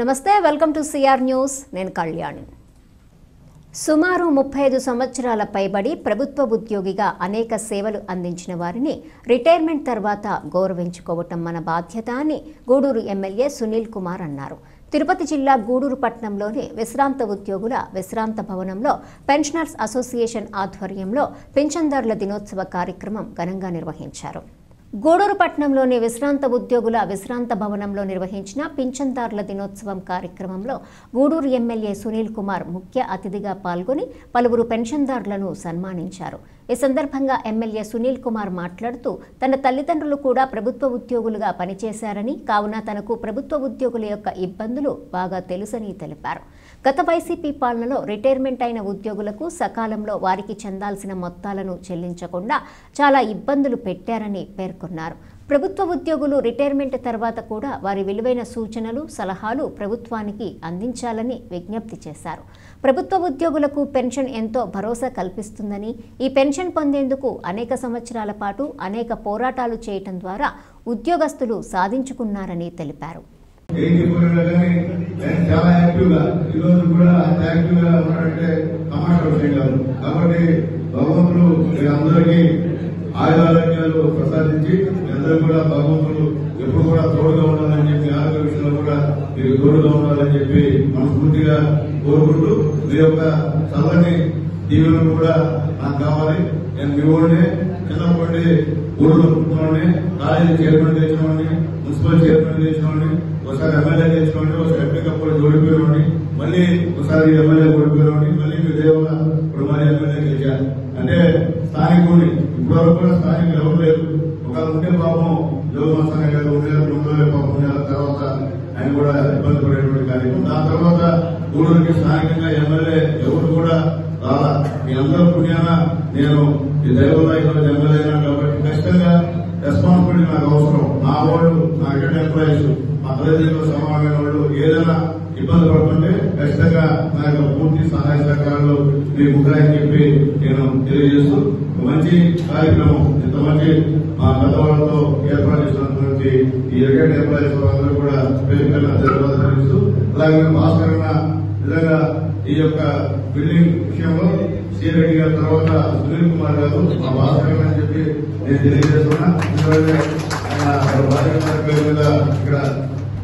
నమస్తే, welcome to CR news. నేను కళ్యాణి. సుమారు 35 సంవత్సరాల పైబడి ప్రభుత్వ ఉద్యోగిగా అనేక సేవలు అందించిన వారిని రిటైర్మెంట్ తర్వాత గౌరవించుకోవటం మన బాధ్యత అని గూడూరు ఎమ్మెల్యే సునీల్ కుమార్ అన్నారు. తిరుపతి జిల్లా గూడూరు పట్టణంలోని విశ్రాంత ఉద్యోగుల విశ్రాంత భవనంలో పెన్షనర్స్ అసోసియేషన్ ఆధ్వర్యంలో పింఛన్దారుల దినోత్సవ కార్యక్రమం ఘనంగా నిర్వహించారు. గూడూరు పట్టణంలోని విశ్రాంత ఉద్యోగుల విశ్రాంత భవనంలో నిర్వహించిన పింఛన్దారుల దినోత్సవం కార్యక్రమంలో గూడూరు ఎమ్మెల్యే సునీల్ కుమార్ ముఖ్య అతిథిగా పాల్గొని పలువురు పెన్షన్దారులను సన్మానించారు. ఈ సందర్భంగా ఎమ్మెల్యే సునీల్ కుమార్ మాట్లాడుతూ తన తల్లిదండ్రులు కూడా ప్రభుత్వ ఉద్యోగులుగా పనిచేశారని, కావున తనకు ప్రభుత్వ ఉద్యోగుల యొక్క ఇబ్బందులు బాగా తెలుసని తెలిపారు. గత వైసీపీ పాలనలో రిటైర్మెంట్ అయిన ఉద్యోగులకు సకాలంలో వారికి చెందాల్సిన మొత్తాలను చెల్లించకుండా చాలా ఇబ్బందులు పెట్టారని పేర్కొన్నారు. ప్రభుత్వ ఉద్యోగులు రిటైర్మెంట్ తర్వాత కూడా వారి విలువైన సూచనలు, సలహాలు ప్రభుత్వానికి అందించాలని విజ్ఞప్తి చేశారు. ప్రభుత్వ ఉద్యోగులకు పెన్షన్ ఎంతో భరోసా కల్పిస్తుందని, ఈ పెన్షన్ పొందేందుకు అనేక సంవత్సరాల పాటు అనేక పోరాటాలు చేయటం ద్వారా ఉద్యోగస్తులు సాధించుకున్నారని తెలిపారు. ఆయురారోగ్యాలు ప్రసాదించి అందరూ కూడా భగవంతుడు ఎప్పుడు కూడా తోడుగా ఉండాలని చెప్పి, ఆరోగ్య విషయంలో కూడా మీరు తోడుగా ఉండాలని చెప్పి మనస్ఫూర్తిగా కోరుకుంటూ మీ యొక్క చల్లని దీవెనలు కూడా నాకు కావాలి. నేను మీ వాడిని చిన్నప్పటి ఊళ్ళో పుట్టినవాడిని, కాలేజీ చైర్మన్ చేసినవాడిని, మున్సిపల్ చైర్మన్ చేసినవాడిని, ఒకసారి ఎమ్మెల్యే చేసినవాడిని, ఒకసారి ఎంపీ కప్పుడు ఓడిపోయినవాడిని, మళ్ళీ ఒకసారి ఎమ్మెల్యే ఓడిపోయినవాడిని, మళ్ళీ మీ దేవత ఇప్పుడు మళ్ళీ ఎమ్మెల్యే గెలిచాను. అంటే స్థానికుడిని ఇప్పటివరకు కూడా స్థానికులు ఎవరు లేరు. ఒక ఉంటే పాపం యోగమస్తానే గారు ఉండేది పాపం తర్వాత ఆయన కూడా ఇబ్బంది పడేటువంటి కార్యక్రమం. దాని తర్వాత గూడూరుకి స్థానికంగా ఎమ్మెల్యే ఎవరు కూడా రాలా. మీ అందరూ పుణ్యాన నేను ఈ దైవంలో ఎమ్మెల్యే అయినా కాబట్టి ఖచ్చితంగా రెస్పాన్సిబిలిటీ నాకు అవసరం. నా వాళ్ళు, నా రిటైర్డ్ ఎంప్లాయీస్, మా తల్లిదండ్రులు సమానమైన వాళ్ళు ఏదైనా ఇబ్బంది పడుతుంటే ఖచ్చితంగా నా యొక్క పూర్తి సహాయ సహకారాలు మీకు ఉంటాయని చెప్పి నేను తెలియజేస్తూ మంచి కార్యక్రమం ఇంతమంది మా పెద్దవాళ్లతో ఏర్పాటు చేసినటువంటి ఈ రిటైర్డ్ ఎంప్లాయీస్ అందరూ కూడా ధన్యవాదాలు తెలుస్తూ, అలాగే భాస్కరణ నిజంగా ఈ యొక్క బిల్డింగ్ విషయంలో సీఆర్ రెడ్డి గారి తర్వాత సునీల్ కుమార్ గారు మా భాస్కరణ అని చెప్పి నేను తెలియజేస్తున్నా. ఆయన భాస్కరణ పేరు మీద ఇక్కడ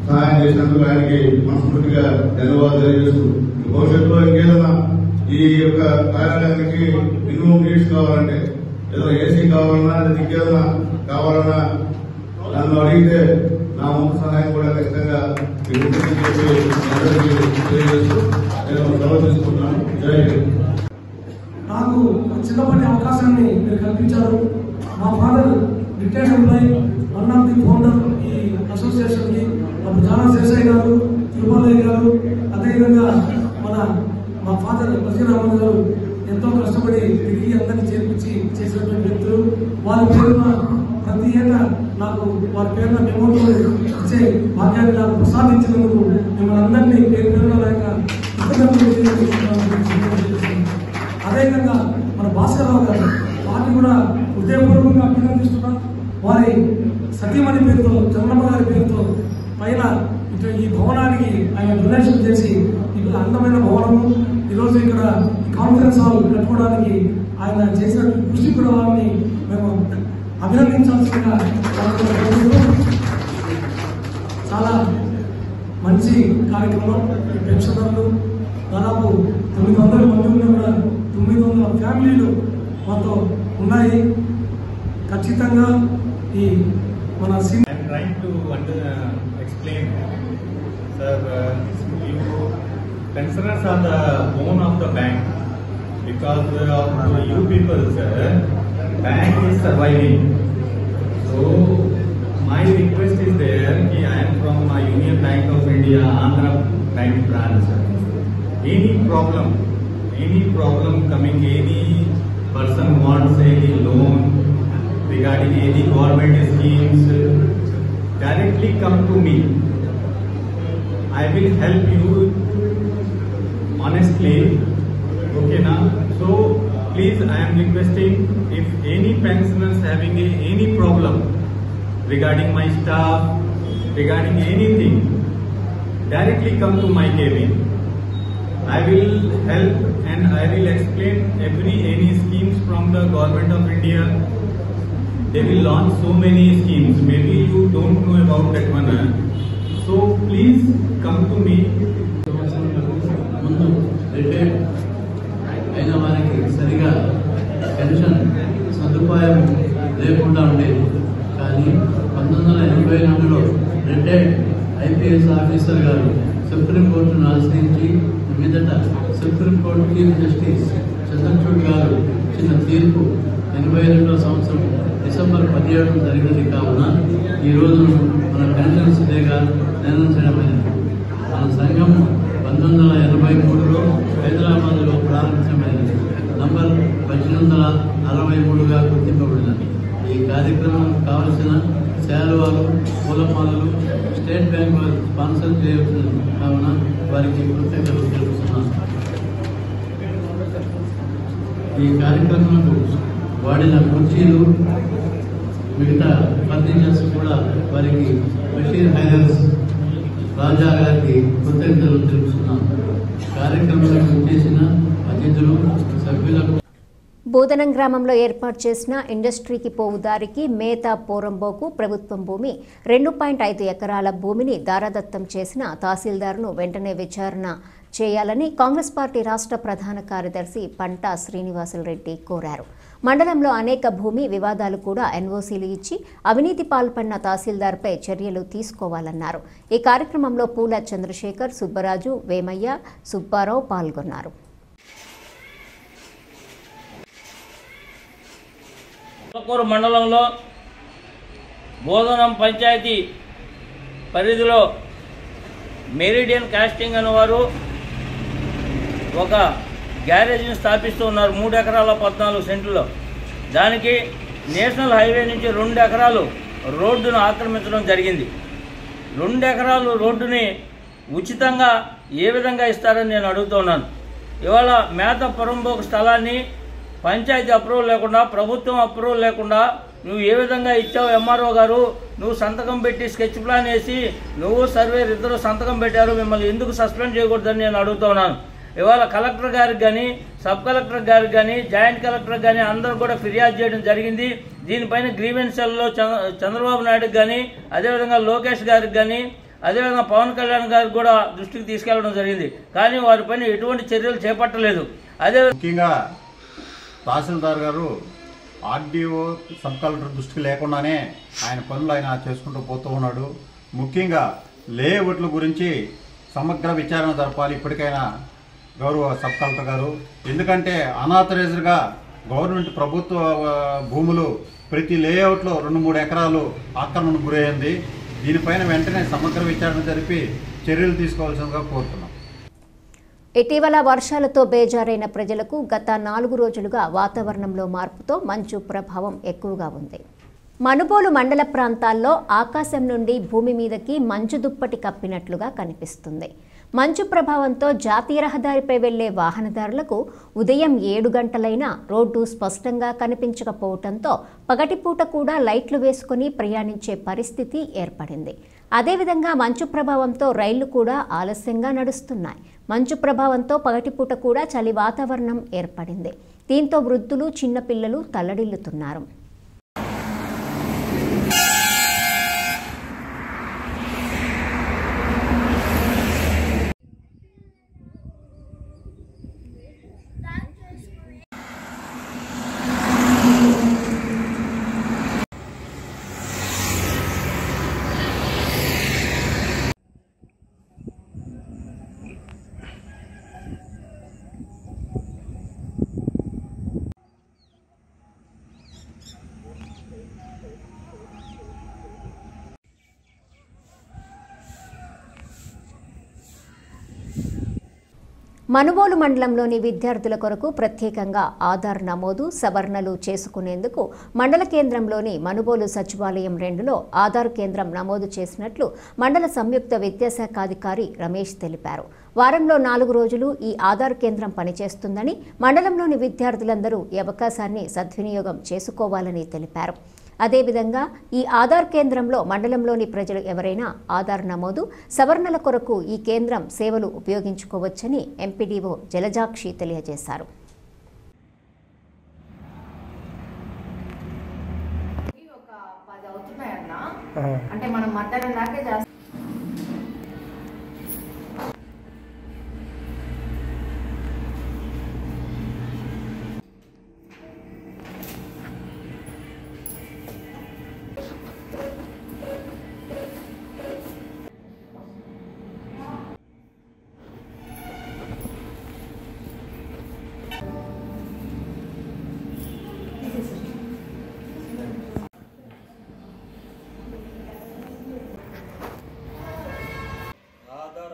సహాయం చేసినందుకు ఆయనకి మనస్ఫూర్తిగా ధన్యవాదాలు తెలియజేస్తూ, భవిష్యత్తులో ఇంకేదన్నా ఈ యొక్క కార్యాలయానికి మినిమం నీడ్స్ కావాలంటే, ఏదో ఏసీ కావాలన్నా లేదా ఇంకేదన్నా కావాలన్నా నన్ను అడిగితే నా వంతు సహాయం కూడా ఖచ్చితంగా తెలియజేస్తూ నేను సెలవు తీసుకుంటున్నాను. జై హింద్. నాకు చిన్నప్పటి అవకాశాన్ని మీరు కల్పించారు. మా father retired employee, one of the founder ఈ అసోసియేషన్ కి. అప్పుడు జానా శేషయ్య గారు, తిరుమలయ్య గారు, అదేవిధంగా మా ఫాదర్ బసీరామన్ గారు ఎంతో కష్టపడి తిరిగి అందరినీ చేర్పించి చేసినటువంటి వ్యక్తులు. వారి పేరున ప్రతి ఏటా నాకు వారి పేరున మెమోటో ఇచ్చే భాగ్యాన్ని నాకు ప్రసాదించినందుకు మిమ్మల్ని అందరినీ పేరు పేరున లేక అదేవిధంగా మన భాస్కరరావు గారు, వారిని కూడా హృదయపూర్వకంగా అభినందిస్తున్నా. వారి సతీమణి పేరుతో, చంద్రమ్మ గారి పేరుతో పైన ఈ భవనానికి ఆయన డొనేషన్ చేసి ఇక్కడ అందమైన భవనము ఈరోజు ఇక్కడ కాన్ఫరెన్స్ హాల్ కట్టుకోవడానికి ఆయన చేసిన కృషి కూడా వారిని మేము అభినందించాల్సిందిగా. చాలా మంచి కార్యక్రమం. పెన్షనర్లు దాదాపు 900 మంది ఉన్నా కూడా 900 ఫ్యామిలీలు మాతో ఉన్నాయి. ఖచ్చితంగా ఈ మన Sir, pensioners are the bone of the bank. Because of you people, sir, bank is surviving. So my request is there. I am from Union Bank of India, Andhra Bank branch. Any problem coming, any person wants any loan regarding any government schemes, directly come to me. I will help you honestly. Okay now, so please I am requesting, if any pensioners having any problem regarding my staff, regarding anything, directly come to my cabin. I will help and I will explain any schemes from the government of India. They will launch so many schemes. Maybe you don't know about that one. So please come to me. ముందు retired అయిన వారికి సరిగా pension సదుపాయం లేకుండా ఉండేది. కానీ 1982లో retired IPS officer గారు సుప్రీంకోర్టును ఆశ్రయించి మీదట సుప్రీంకోర్టు చీఫ్ జస్టిస్ చంద్రచూడ్ గారు ఇచ్చిన తీర్పు 82వ సంవత్సరం డిసెంబర్ 17 జరిగినది కావున ఈ రోజును మన పెన్షన్స్ డేగా నిర్ణయించడమైనది. మన సంఘం 1983లో హైదరాబాద్లో ప్రారంభించమైనది. నంబర్ 1863గా గుర్తింపబడినది. ఈ కార్యక్రమం కావలసిన శాలువాలు పూలమాలలు స్టేట్ బ్యాంక్ వారు స్పాన్సర్ చేయవలసిన కావున వారికి కృతజ్ఞతలు తెలుపుతున్నాను. ఈ కార్యక్రమంలో వాడిన కుర్చీలు మిగతా ఫర్నిచర్స్ కూడా వారికి బషీర్ హైదర్స్ రాజా గారికి కృతజ్ఞతలు తెలుపుతున్నాను. కార్యక్రమంలో చేసిన అతిథులు సభ్యులకు బోధనం గ్రామంలో ఏర్పాటు చేసిన ఇండస్ట్రీకి పోవు దారికి మేతా పోరంబోకు ప్రభుత్వం భూమి 2.5 ఎకరాల భూమిని దారాదత్తం చేసిన తహసీల్దార్ను వెంటనే విచారణ చేయాలని కాంగ్రెస్ పార్టీ రాష్ట్ర ప్రధాన కార్యదర్శి పంటా శ్రీనివాసులరెడ్డి కోరారు. మండలంలో అనేక భూమి వివాదాలు కూడా ఎన్ఓసీలు ఇచ్చి అవినీతి పాల్పడిన తహసీల్దార్పై చర్యలు తీసుకోవాలన్నారు. ఈ కార్యక్రమంలో పూల చంద్రశేఖర్, సుబ్బరాజు, వేమయ్య, సుబ్బారావు పాల్గొన్నారు. పొలకూరు మండలంలో బోధనం పంచాయతీ పరిధిలో మెరిడియన్ కాస్టింగ్ అనేవారు ఒక గ్యారేజ్ని స్థాపిస్తూ ఉన్నారు 3 ఎకరాల 14 సెంట్లలో. దానికి నేషనల్ హైవే నుంచి 2 ఎకరాలు రోడ్డును ఆక్రమించడం జరిగింది. 2 ఎకరాలు రోడ్డుని ఉచితంగా ఏ విధంగా ఇస్తారని నేను అడుగుతున్నాను. ఇవాళ మేత పొరంబోకు స్థలాన్ని పంచాయతీ అప్రూవల్ లేకుండా, ప్రభుత్వం అప్రూవల్ లేకుండా నువ్వు ఏ విధంగా ఇచ్చావు? ఎంఆర్ఓ గారు నువ్వు సంతకం పెట్టి స్కెచ్ ప్లాన్ వేసి నువ్వు సర్వేర్ ఇద్దరు సంతకం పెట్టారు, మిమ్మల్ని ఎందుకు సస్పెండ్ చేయకూడదని నేను అడుగుతున్నాను. ఇవాళ కలెక్టర్ గారికి కానీ, సబ్ కలెక్టర్ గారికి కానీ, జాయింట్ కలెక్టర్ కానీ అందరూ కూడా ఫిర్యాదు చేయడం జరిగింది. దీనిపైన గ్రీవెన్స్ సెల్లో చంద్రబాబు నాయుడుకి కానీ, అదేవిధంగా లోకేష్ గారికి కానీ, అదేవిధంగా పవన్ కళ్యాణ్ గారికి కూడా దృష్టికి తీసుకెళ్లడం జరిగింది. కానీ వారిపైన ఎటువంటి చర్యలు చేపట్టలేదు. అదే ముఖ్యంగా తహసీల్దార్ గారు ఆర్డీఓ సబ్ కలెక్టర్ దృష్టికి లేకుండానే ఆయన పనులు ఆయన చేసుకుంటూ పోతూ ఉన్నాడు. ముఖ్యంగా లేఅవుట్ల గురించి సమగ్ర విచారణ జరపాలి ఇప్పటికైనా గౌరవ సబ్ కలెక్టర్ గారు. ఎందుకంటే అనాథరైజ్డ్గా గవర్నమెంట్ ప్రభుత్వ భూములు ప్రతి లేఅవుట్లో 2-3 ఎకరాలు ఆక్రమణకు గురయ్యింది. దీనిపైన వెంటనే సమగ్ర విచారణ జరిపి చర్యలు తీసుకోవాల్సిందిగా కోరుతున్నాం. ఇటీవల వర్షాలతో బేజారైన ప్రజలకు గత 4 రోజులుగా వాతావరణంలో మార్పుతో మంచు ప్రభావం ఎక్కువగా ఉంది. మనుబోలు మండల ప్రాంతాల్లో ఆకాశం నుండి భూమి మీదకి మంచు దుప్పటి కప్పినట్లుగా కనిపిస్తుంది. మంచు ప్రభావంతో జాతీయ రహదారిపై వెళ్లే వాహనదారులకు ఉదయం 7 గంటలైనా రోడ్డు స్పష్టంగా కనిపించకపోవడంతో పగటిపూట కూడా లైట్లు వేసుకుని ప్రయాణించే పరిస్థితి ఏర్పడింది. అదేవిధంగా మంచు ప్రభావంతో రైళ్లు కూడా ఆలస్యంగా నడుస్తున్నాయి. మంచు ప్రభావంతో పగటిపూట కూడా చలి వాతావరణం ఏర్పడింది. దీంతో వృద్ధులు, చిన్నపిల్లలు తల్లడిల్లుతున్నారు. మనుబోలు మండలంలోని విద్యార్థుల కొరకు ప్రత్యేకంగా ఆధార్ నమోదు, సవరణలు చేసుకునేందుకు మండల కేంద్రంలోని మనుబోలు సచివాలయం 2లో ఆధార్ కేంద్రం నమోదు చేసినట్లు మండల సంయుక్త విద్యాశాఖాధికారి రమేష్ తెలిపారు. వారంలో 4 రోజులు ఈ ఆధార్ కేంద్రం పనిచేస్తుందని, మండలంలోని విద్యార్థులందరూ ఈ అవకాశాన్ని సద్వినియోగం చేసుకోవాలని తెలిపారు. అదేవిధంగా ఈ ఆధార్ కేంద్రంలో మండలంలోని ప్రజలు ఎవరైనా ఆధార్ నమోదు, సవరణల కొరకు ఈ కేంద్రం సేవలు ఉపయోగించుకోవచ్చని ఎంపీడీఓ జలజాక్షి తెలియజేశారు. అంటే మనం మధ్యాహ్నం దాకా చేస్తాం.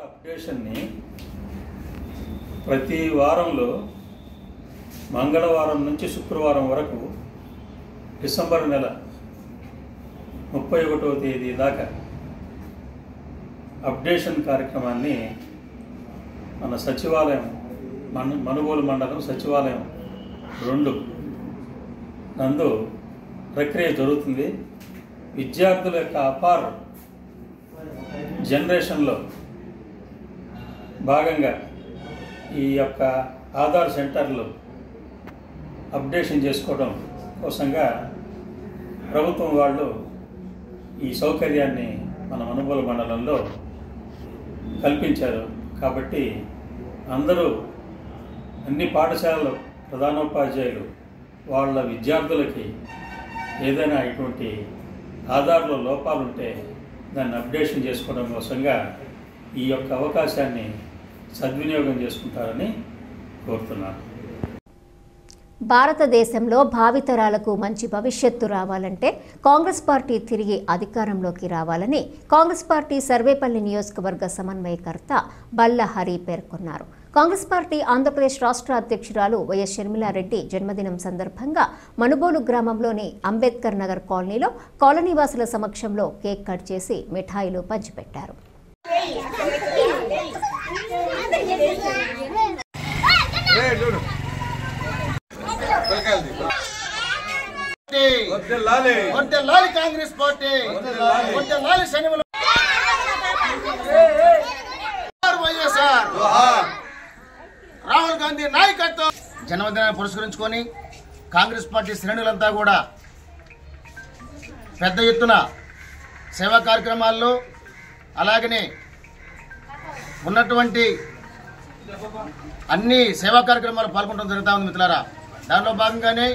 అప్డేషన్ని ప్రతి వారంలో మంగళవారం నుంచి శుక్రవారం వరకు డిసెంబర్ నెల 31వ తేదీ దాకా అప్డేషన్ కార్యక్రమాన్ని మన సచివాలయం మనుగోలు మండలం సచివాలయం 2 నందు ప్రక్రియ జరుగుతుంది. విద్యార్థుల యొక్క అపార్ జనరేషన్లో భాగంగా ఈ యొక్క ఆధార్ సెంటర్లు అప్డేషన్ చేసుకోవడం కోసంగా ప్రభుత్వం వాళ్ళు ఈ సౌకర్యాన్ని మన మనుగోలు మండలంలో కల్పించారు. కాబట్టి అందరూ అన్ని పాఠశాలలు ప్రధానోపాధ్యాయులు వాళ్ళ విద్యార్థులకి ఏదైనా ఇటువంటి ఆధార్లో లోపాలుంటే దాన్ని అప్డేషన్ చేసుకోవడం కోసంగా ఈ యొక్క అవకాశాన్ని సద్వినియోగం చేసుకుంటారని కోరుతున్నాను. భారతదేశంలో భావితరాలకు మంచి భవిష్యత్తు రావాలంటే కాంగ్రెస్ పార్టీ తిరిగి అధికారంలోకి రావాలని కాంగ్రెస్ పార్టీ సర్వేపల్లి నియోజకవర్గ సమన్వయకర్త బల్ల హరి పేర్కొన్నారు. కాంగ్రెస్ పార్టీ ఆంధ్రప్రదేశ్ రాష్ట్ర అధ్యక్షురాలు వైఎస్ షర్మిలారెడ్డి జన్మదినం సందర్భంగా మనుబోలు గ్రామంలోని అంబేద్కర్ నగర్ కాలనీలో కాలనీవాసుల సమక్షంలో కేక్ కట్ చేసి మిఠాయిలు పంచిపెట్టారు. కాంగ్రెస్ పార్టీ రాహుల్ గాంధీ నాయకత్వం జన్మదినాన్ని పురస్కరించుకొని కాంగ్రెస్ పార్టీ శ్రేణులంతా కూడా పెద్ద ఎత్తున సేవా కార్యక్రమాల్లో అలాగనే ఉన్నటువంటి అన్ని సేవా కార్యక్రమాలు పాల్గొనడం జరుగుతూ ఉంది మిత్రులారా. దానిలో భాగంగానే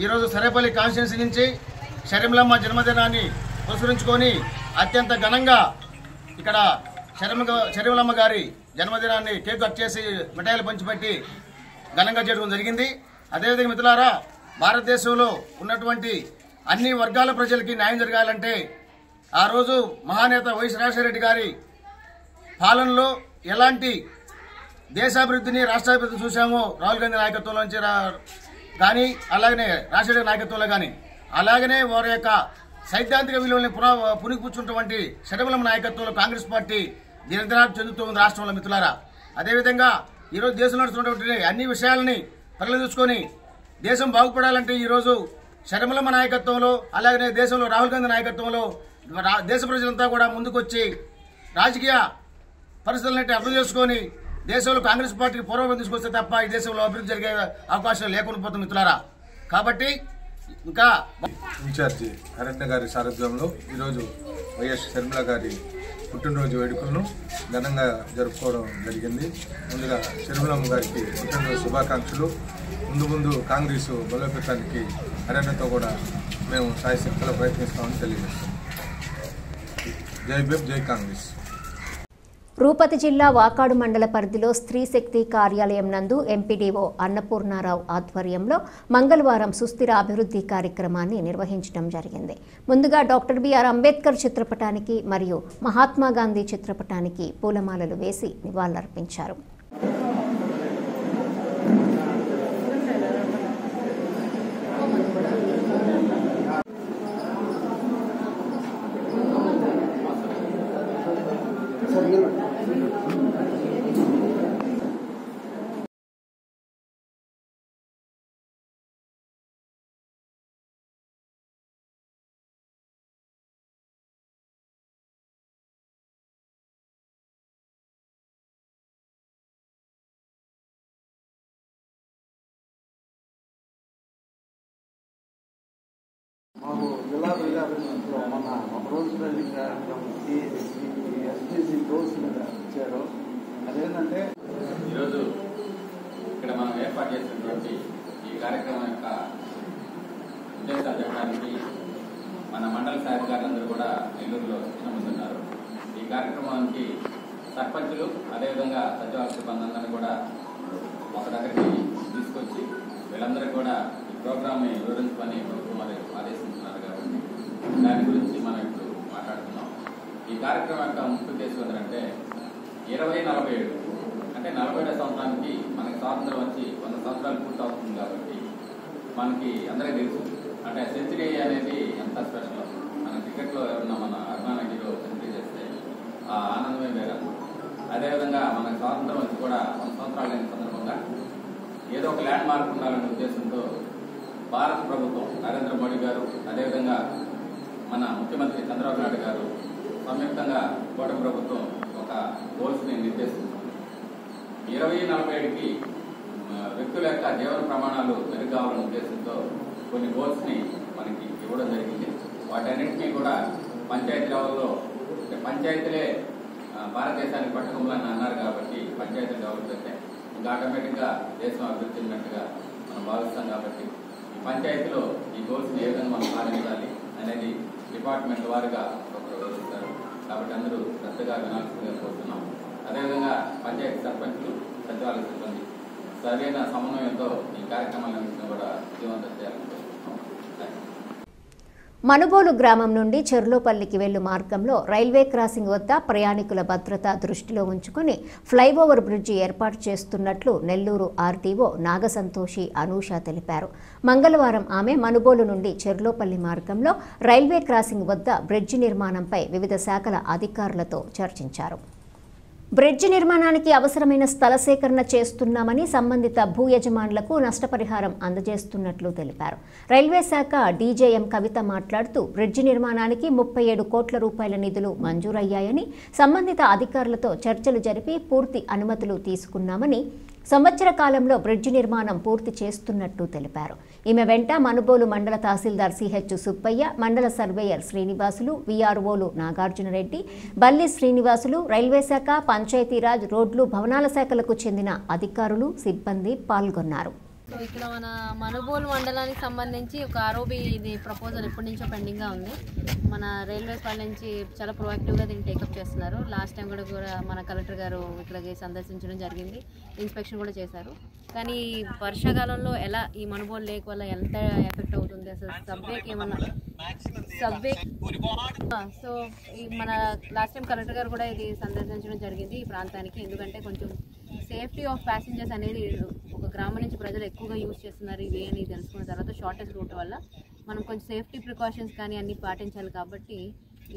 ఈరోజు సరేపల్లి కాన్స్టిట్యున్సీ నుంచి షర్మిలమ్మ జన్మదినాన్ని పురస్కరించుకొని అత్యంత ఘనంగా ఇక్కడ షర్మిలమ్మ గారి జన్మదినాన్ని కేక్ కట్ చేసి మిఠాయిలు పంచిపెట్టి ఘనంగా చేయడం జరిగింది. అదేవిధంగా మిత్రులారా, భారతదేశంలో ఉన్నటువంటి అన్ని వర్గాల ప్రజలకి న్యాయం జరగాలంటే ఆ రోజు మహానేత వైఎస్ రాజశేఖర రెడ్డి గారి పాలనలో ఎలాంటి దేశాభివృద్ధిని రాష్ట్రాభివృద్ధిని చూసామో రాహుల్ గాంధీ నాయకత్వంలో నుంచి కానీ అలాగనే రాజశేఖర నాయకత్వంలో కానీ అలాగనే వారి యొక్క సైద్ధాంతిక విలువల్ని పునికిపుచ్చున్నటువంటి షర్మిలమ్మ నాయకత్వంలో కాంగ్రెస్ పార్టీ దినదినాలు చెందుతూ ఉంది రాష్ట్రంలో మిత్రులారా. అదేవిధంగా ఈరోజు దేశంలో నడుస్తున్నటువంటి అన్ని విషయాలని పరిశీలించుకొని దేశం బాగుపడాలంటే ఈరోజు షర్మిలమ్మ నాయకత్వంలో అలాగనే దేశంలో రాహుల్ గాంధీ నాయకత్వంలో దేశ ప్రజలంతా కూడా ముందుకొచ్చి రాజకీయ పరిస్థితులన్నింటి అర్థం చేసుకొని దేశంలో కాంగ్రెస్ పార్టీకి పూర్వం తీసుకొస్తే తప్ప ఈ దేశంలో అభివృద్ధి జరిగే అవకాశం లేకుండా పోతుంది మిత్రులారా. కాబట్టి ఇంకా ఇన్ఛార్జి అరణ్య గారి సారథ్యంలో ఈరోజు వైఎస్ షర్మిల గారి పుట్టినరోజు వేడుకలను ఘనంగా జరుపుకోవడం జరిగింది. ముందుగా షర్మిలమ్మ గారికి పుట్టినరోజు శుభాకాంక్షలు. ముందు కాంగ్రెస్ బలోపేతానికి అరణ్యతో కూడా మేము సాయశక్తిలో ప్రయత్నిస్తామని తెలియజేస్తాం. జై భీమ్, జై కాంగ్రెస్. రూపతి జిల్లా వాకాడు మండల పరిధిలో స్త్రీ శక్తి కార్యాలయం నందు ఎంపీడీఓ అన్నపూర్ణారావు ఆధ్వర్యంలో మంగళవారం సుస్థిర అభివృద్ధి కార్యక్రమాన్ని నిర్వహించడం జరిగింది. ముందుగా డాక్టర్ బిఆర్ అంబేద్కర్ చిత్రపటానికి మరియు మహాత్మా గాంధీ చిత్రపటానికి పూలమాలలు వేసి నివాళులర్పించారు. మాకు జిల్లా ప్రజాప్రతినిధులు మొన్న ఒక రోజు బిల్డింగ్ కార్యక్రమంకి ఎస్టీసీ డోర్స్ మీద ఇచ్చారు. అదేంటంటే ఈరోజు ఇక్కడ మనం ఏర్పాటు చేసినటువంటి ఈ కార్యక్రమం యొక్క ఉద్దేశాలు చెప్పడానికి మన మండల సహాధికారులందరూ కూడా నెల్లూరులో నమ్ముతున్నారు. ఈ కార్యక్రమానికి సర్పంచులు అదేవిధంగా సచివాలయ సిబ్బంది కూడా ఒక దగ్గరికి తీసుకొచ్చి వీళ్ళందరూ కూడా ఈ ప్రోగ్రామ్ని వివరించమని ప్రభుత్వం ఆదేశించున్నారు. కాబట్టి దాని గురించి మనం ఇప్పుడు మాట్లాడుతున్నాం. ఈ కార్యక్రమం యొక్క ముఖ్య ఉద్దేశం ఏంటంటే 2047 అంటే 47వ సంవత్సరానికి మనకి స్వాతంత్రం వచ్చి 100 సంవత్సరాలు పూర్తి అవుతుంది. కాబట్టి మనకి అందరికీ తెలుసు అంటే సెంచరీ అనేది ఎంత స్పెషల్. మన క్రికెట్లో ఎవరన్నా మన అభిమాన హీరో సెంచరీ చేస్తే ఆ ఆనందమే వేరే. అదేవిధంగా మనకు స్వాతంత్రం వచ్చి కూడా 100 సంవత్సరాలు అయిన సందర్భంగా ఏదో ఒక ల్యాండ్ మార్క్ ఉండాలనే ఉద్దేశంతో భారత ప్రభుత్వం నరేంద్ర మోడీ గారు అదేవిధంగా మన ముఖ్యమంత్రి చంద్రబాబు నాయుడు గారు సంయుక్తంగా కూటమి ప్రభుత్వం ఒక గోల్స్ని నిర్దేశించింది. 2047కి వ్యక్తుల యొక్క జీవన ప్రమాణాలు మెరుగ్గావాలనే ఉద్దేశంతో కొన్ని గోల్స్ని మనకి ఇవ్వడం జరిగింది. వాటన్నింటినీ కూడా పంచాయతీ లెవెల్లో పంచాయతీలే భారతదేశానికి పట్టుకోవాలని అన్నారు. కాబట్టి పంచాయతీ డెవలప్ అయితే ఇంకా ఆటోమేటిక్గా దేశం అభివృద్ధి చెందినట్టుగా మనం భావిస్తాం. కాబట్టి ఈ పంచాయతీలో ఈ గోల్స్ని ఏ విధంగా మనం సాధించాలి అనేది డిపార్ట్మెంట్ వారిగా ఒకరు వివరిస్తారు. కాబట్టి అందరూ శ్రద్ధగా వినాల్సిందిగా కోరుతున్నాం. అదేవిధంగా పంచాయతీ సర్పంచులు సచివాలయ సిబ్బంది సరైన సమన్వయంతో ఈ కార్యక్రమాలన్నింటినీ కూడా విజయవంతం చేయాలని కోరుతున్నాం. మనుబోలు గ్రామం నుండి చెర్లోపల్లికి వెళ్లు మార్గంలో రైల్వే క్రాసింగ్ వద్ద ప్రయాణికుల భద్రత దృష్టిలో ఉంచుకుని ఫ్లైఓవర్ బ్రిడ్జి ఏర్పాటు చేస్తున్నట్లు నెల్లూరు ఆర్టీఓ నాగసంతోషి అనూష తెలిపారు. మంగళవారం ఆమె మనుబోలు నుండి చెర్లోపల్లి మార్గంలో రైల్వే క్రాసింగ్ వద్ద బ్రిడ్జి నిర్మాణంపై వివిధ శాఖల అధికారులతో చర్చించారు. బ్రిడ్జి నిర్మాణానికి అవసరమైన స్థల సేకరణ చేస్తున్నామని, సంబంధిత భూ యజమానులకు నష్టపరిహారం అందజేస్తున్నట్లు తెలిపారు. రైల్వే శాఖ డీజేఎం కవిత మాట్లాడుతూ బ్రిడ్జి నిర్మాణానికి 37 కోట్ల రూపాయల నిధులు మంజూరయ్యాయని, సంబంధిత అధికారులతో చర్చలు జరిపి పూర్తి అనుమతులు తీసుకున్నామని, సంవత్సర కాలంలో బ్రిడ్జి నిర్మాణం పూర్తి చేస్తున్నట్టు తెలిపారు. ఈమె వెంట మనుబోలు మండల తహసీల్దార్ సిహెచ్ సుబ్బయ్య, మండల సర్వేయర్ శ్రీనివాసులు, వీఆర్ఓలు నాగార్జునరెడ్డి, బల్లి శ్రీనివాసులు, రైల్వే శాఖ, పంచాయతీరాజ్, రోడ్లు, భవనాల శాఖలకు చెందిన అధికారులు, సిబ్బంది పాల్గొన్నారు. సో ఇక్కడ మన మనుబోలు మండలానికి సంబంధించి ఒక ఆర్ఓబి ఇది ప్రపోజల్ ఎప్పటి నుంచో పెండింగ్గా ఉంది. మన రైల్వేస్ వాళ్ళ నుంచి చాలా ప్రొయాక్టివ్గా దీన్ని టేకప్ చేస్తున్నారు. లాస్ట్ టైం కూడా మన కలెక్టర్ గారు ఇక్కడికి సందర్శించడం జరిగింది, ఇన్స్పెక్షన్ కూడా చేశారు. కానీ వర్షాకాలంలో ఎలా ఈ మనుబోలు లేక్ వల్ల ఎంత ఎఫెక్ట్ అవుతుంది, అసలు సబ్వేకి ఏమన్నా సబ్వే సో మన లాస్ట్ టైం కలెక్టర్ గారు కూడా ఇది సందర్శించడం జరిగింది ఈ ప్రాంతానికి. ఎందుకంటే కొంచెం సేఫ్టీ ఆఫ్ ప్యాసింజర్స్ అనేది ఒక గ్రామం నుంచి ప్రజలు ఎక్కువగా యూజ్ చేస్తున్నారు ఇవి అని తెలుసుకున్న తర్వాత షార్టెస్ట్ రూట్ వల్ల మనం కొంచెం సేఫ్టీ ప్రికాషన్స్ కానీ అన్నీ పాటించాలి. కాబట్టి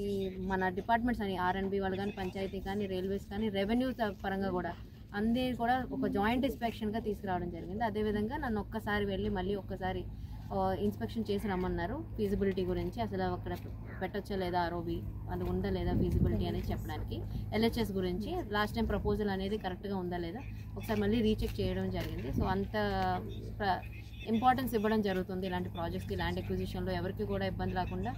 ఈ మన డిపార్ట్మెంట్స్ అని ఆర్ఎన్బి వాళ్ళు కానీ, పంచాయతీ కానీ, రైల్వేస్ కానీ, రెవెన్యూ పరంగా కూడా అన్నీ కూడా ఒక జాయింట్ ఇన్స్పెక్షన్గా తీసుకురావడం జరిగింది. అదేవిధంగా నన్ను ఒక్కసారి వెళ్ళి మళ్ళీ ఒక్కసారి ఇన్స్పెక్షన్ చేసి రమ్మన్నారు ఫీజిబిలిటీ గురించి, అసలు అక్కడ పెట్టొచ్చా లేదా ఆర్ఓబి అది ఉందా లేదా ఫీజిబిలిటీ అనేది చెప్పడానికి. ఎల్హెచ్ఎస్ గురించి లాస్ట్ టైం ప్రపోజల్ అనేది కరెక్ట్గా ఉందా లేదా ఒకసారి మళ్ళీ రీచెక్ చేయడం జరిగింది. సో అంత ఇంపార్టెన్స్ ఇవ్వడం జరుగుతుంది ఇలాంటి ప్రాజెక్ట్స్కి. ల్యాండ్ ఎక్విజిషన్లో ఎవరికి కూడా ఇబ్బంది రాకుండా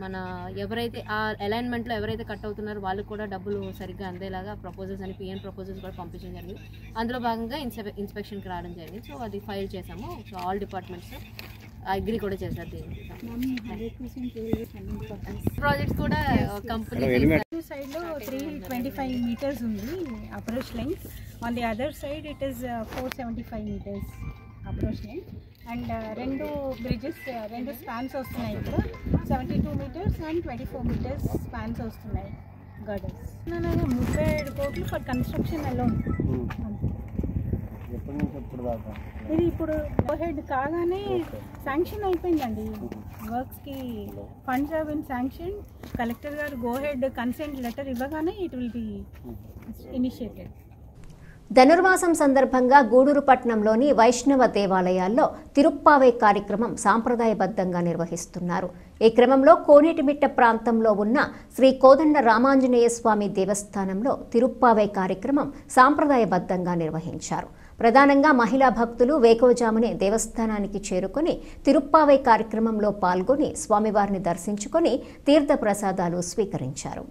మన ఎవరైతే ఆ అలైన్మెంట్లో ఎవరైతే కట్ అవుతున్నారో వాళ్ళకి కూడా డబ్బులు సరిగ్గా అందేలాగా ప్రపోజల్స్ అని పిఎన్ ప్రపోజల్స్ కూడా పంపించడం జరిగింది. అందులో భాగంగా ఇన్స్పెక్షన్కి రావడం జరిగింది. సో అది ఫైల్ చేసాము. సో ఆల్ డిపార్ట్మెంట్స్ అగ్రి కూడా చేశారు దీన్ని. ప్రాజెక్ట్స్ కూడా కంపెనీ సైడ్ లో 325 meters ఉంది approach line. On the other side it is 475 meters approach line. And రెండు బ్రిడ్జెస్ రెండు స్పాన్స్ వస్తున్నాయి. ఇక్కడ 72 meters అండ్ 24 meters స్పాన్స్ వస్తున్నాయి గర్డర్స్. 37 కోట్లు ఫర్ కన్స్ట్రక్షన్ అలోన్. ఇది ఇప్పుడు హెడ్ కాగానే శాంక్షన్ అయిపోయిందండి వర్క్స్కి. Funds have been sanction. Collector గారు గో హెడ్ కన్సెంట్ లెటర్ ఇవ్వగానే ఇట్ విల్ బి ఇనిషియేటెడ్. ధనుర్మాసం సందర్భంగా గూడూరు పట్టణంలోని వైష్ణవ దేవాలయాల్లో తిరుప్పావై కార్యక్రమం సాంప్రదాయబద్ధంగా నిర్వహిస్తున్నారు. ఈ క్రమంలో కోనేటిమిట్ట ప్రాంతంలో ఉన్న శ్రీ కోదండ రామాంజనేయ స్వామి దేవస్థానంలో తిరుప్పావై కార్యక్రమం సాంప్రదాయబద్ధంగా నిర్వహించారు. ప్రధానంగా మహిళా భక్తులు వేకోజామునే దేవస్థానానికి చేరుకుని తిరుప్పావై కార్యక్రమంలో పాల్గొని స్వామివారిని దర్శించుకొని తీర్థ ప్రసాదాలు స్వీకరించారు.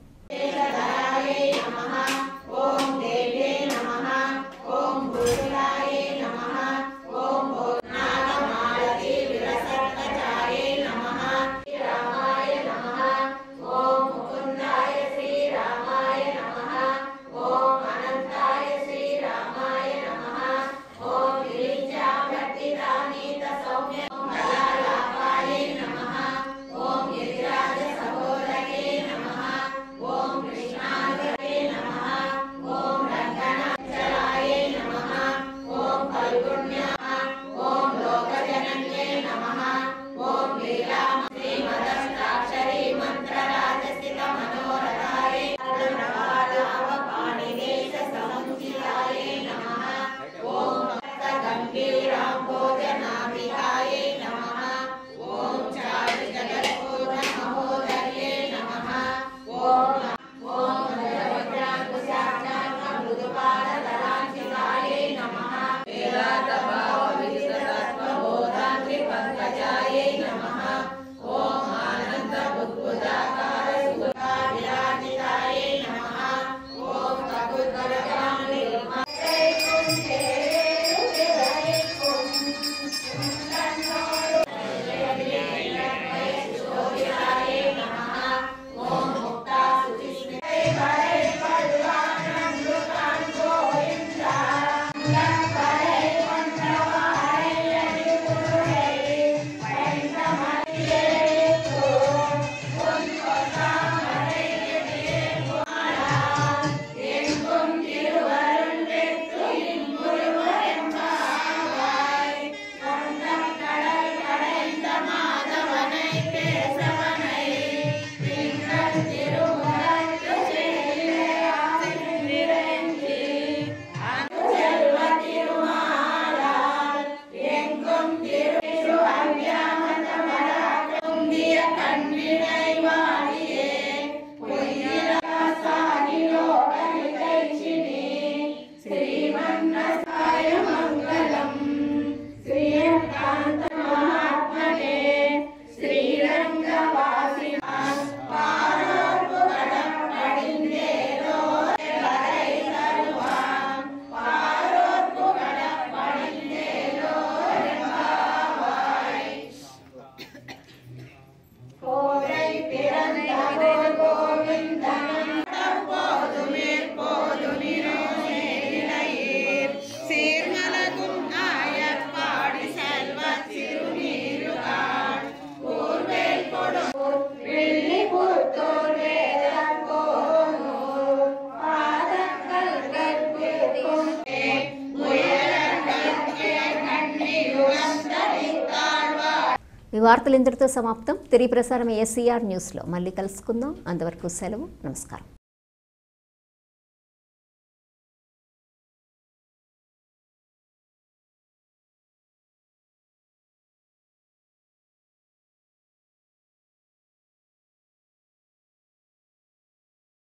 ఈ వార్తలు ఇంతటితో సమాప్తం. తిరిగి ప్రసారం SCR న్యూస్లో మళ్ళీ కలుసుకుందాం. అంతవరకు సెలవు. నమస్కారం.